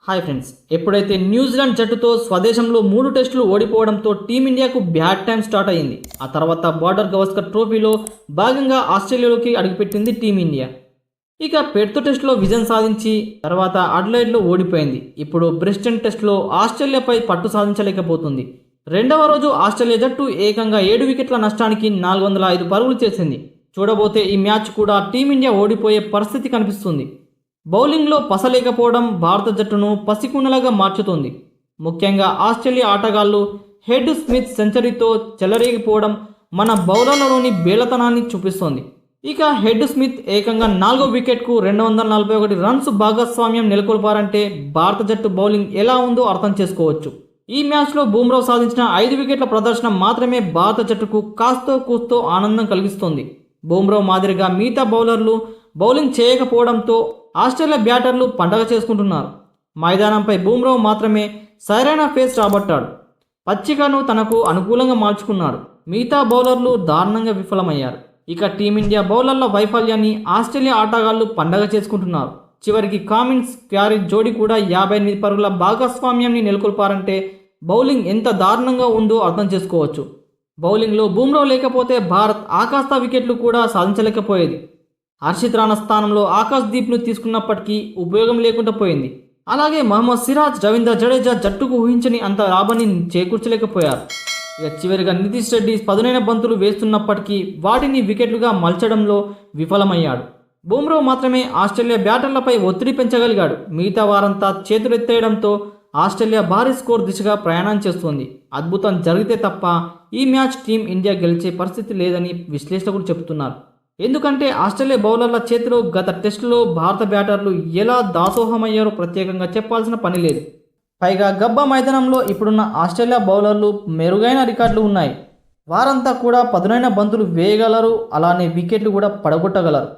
Hi friends, ఎప్పుడైతే New Zealand జట్టుతో స్వదేశంలో 3 టెస్టులు ఓడిపోవడంతో టీమిండియాకు బ్యాడ్ టైం స్టార్ట్ అయింది. ఆ తర్వాత బార్డర్ గవస్కర్ ట్రోఫీలో భాగంగా ఆస్ట్రేలియాలోకి అడుగుపెట్టింది టీమిండియా. ఇక పెర్త్ టెస్టులో విజయం సాధించి తర్వాత అడ్లైడ్లో ఓడిపోయింది. ఇప్పుడు బ్రిస్టన్ టెస్టులో ఆస్ట్రేలియాపై పట్టు సాధించలేకపోతుంది. రెండవ రోజు ఆస్ట్రేలియా జట్టు ఏకంగా 7 వికెట్ల నష్టానికి 405 పరుగులు చేసింది. చూడబోతే ఈ మ్యాచ్ కూడా టీమిండియా ఓడిపోయే పరిస్థితి కనిపిస్తుంది. బౌలింగ్లో పసలేకపోవడం భారత జట్టును పసికుండలాగా మార్చుతోంది. ముఖ్యంగా ఆస్ట్రేలియా ఆటగాళ్లు హెడ్ స్మిత్ సెంచరీతో చెలరేగిపోవడం మన బౌలర్లలోని బేలతనాన్ని చూపిస్తోంది. ఇక హెడ్ స్మిత్ ఏకంగా 4వ వికెట్కు 241 రన్స్ భాగస్వామ్యం నెలకొల్పారంటే భారత జట్టు బౌలింగ్ ఎలా ఉందో అర్థం చేసుకోవచ్చు. ఈ మ్యాచ్లో బుమ్రా సాధించిన 5 వికెట్ల ప్రదర్శన మాత్రమే భారత జట్టుకు కాస్తో కూస్తో ఆనందం కలిగిస్తోంది. బుమ్రా మాదిరిగా మిగతా బౌలర్లు బౌలింగ్ చేయకపోవడంతో ఆస్ట్రేలియా బ్యాటర్లు పండగ చేసుకుంటున్నారు. మైదానంపై బుమ్రా మాత్రమే సరైన ఫేస్ రాబట్టాడు. పచ్చికను తనకు అనుకూలంగా మార్చుకున్నాడు. మిగతా బౌలర్లు దారుణంగా విఫలమయ్యారు. ఇక టీమిండియా బౌలర్ల వైఫల్యాన్ని ఆస్ట్రేలియా ఆటగాళ్లు పండగ చేసుకుంటున్నారు. చివరికి కామిన్స్ క్యారీ జోడీ కూడా 58 పరుగుల భాగస్వామ్యాన్ని నెలకొల్పారంటే బౌలింగ్ ఎంత దారుణంగా ఉందో అర్థం చేసుకోవచ్చు. బౌలింగ్లో బుమ్రా లేకపోతే భారత్ ఆకాస్త వికెట్లు కూడా సాధించలేకపోయేది. హర్షిత్ రాణా స్థానంలో ఆకాశ్దీప్ను తీసుకున్నప్పటికీ ఉపయోగం లేకుండా పోయింది. అలాగే మహమ్మద్ సిరాజ్, రవీంద్ర జడేజా జట్టుకు ఊహించని అంత లాభాన్ని చేకూర్చలేకపోయారు. ఇక చివరిగా నితీష్ రెడ్డి పదునైన బంతులు వేస్తున్నప్పటికీ వాటిని వికెట్లుగా మలచడంలో విఫలమయ్యాడు. బుమ్రా మాత్రమే ఆస్ట్రేలియా బ్యాటర్లపై ఒత్తిడి పెంచగలిగాడు. మిగతా వారంతా చేతులెత్తేయడంతో ఆస్ట్రేలియా భారీ స్కోర్ దిశగా ప్రయాణం చేస్తోంది. అద్భుతం జరిగితే తప్ప ఈ మ్యాచ్ టీం ఇండియా గెలిచే పరిస్థితి లేదని విశ్లేషకులు చెబుతున్నారు. ఎందుకంటే ఆస్ట్రేలియా బౌలర్ల చేతిలో గత టెస్టులో భారత బ్యాటర్లు ఎలా దాసోహమయ్యారో ప్రత్యేకంగా చెప్పాల్సిన పని లేదు. పైగా గబ్బా మైదానంలో ఇప్పుడున్న ఆస్ట్రేలియా బౌలర్లు మెరుగైన రికార్డులు ఉన్నాయి. వారంతా కూడా పదునైన బంతులు వేయగలరు, అలానే వికెట్లు కూడా పడగొట్టగలరు.